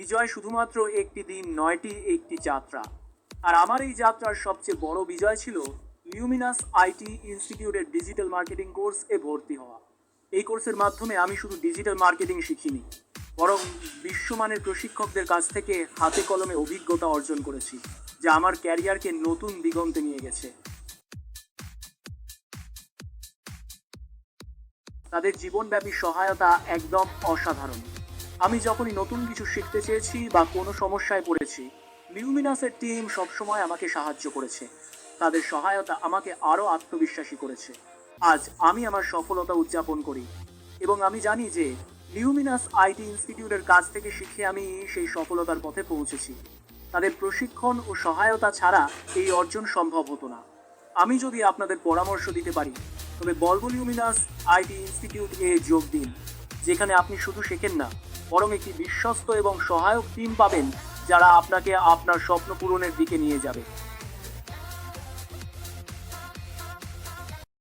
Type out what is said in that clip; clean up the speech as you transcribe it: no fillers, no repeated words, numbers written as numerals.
বিজয় শুধুমাত্র একটি দিন নয়টি একটি যাত্রা। আর আমার এই যাত্রার সবচেয়ে বড় বিজয় ছিল লিউমিনাস আইটি ইনস্টিটিউটের ডিজিটাল মার্কেটিং কোর্সে ভর্তি হওয়া। এই কোর্সের মাধ্যমে আমি শুধু ডিজিটাল মার্কেটিং শিখিনি, বরং বিশ্বমানের প্রশিক্ষকদের কাছ থেকে হাতে কলমে অভিজ্ঞতা অর্জন করেছি, যা আমার ক্যারিয়ারকে নতুন দিগন্তে নিয়ে গেছে। তাদের জীবনব্যাপী সহায়তা একদম অসাধারণ। আমি যখনই নতুন কিছু শিখতে চেয়েছি বা কোনো সমস্যায় পড়েছি, লিউমিনাসের টিম সবসময় আমাকে সাহায্য করেছে। তাদের সহায়তা আমাকে আরও আত্মবিশ্বাসী করেছে। আজ আমি আমার সফলতা উদযাপন করি এবং আমি জানি যে লিউমিনাস আইটি ইনস্টিটিউটের কাছ থেকে শিখে আমি সেই সফলতার পথে পৌঁছেছি। তাদের প্রশিক্ষণ ও সহায়তা ছাড়া এই অর্জন সম্ভব হতো না। আমি যদি আপনাদের পরামর্শ দিতে পারি, তবে বলবো লিউমিনাস আইটি ইনস্টিটিউট এ যোগ দিন, যেখানে আপনি শুধু শেখেন না, বরং একটি বিশ্বস্ত এবং সহায়ক টিম পাবেন, যারা আপনাকে আপনার স্বপ্ন পূরণের দিকে নিয়ে যাবে।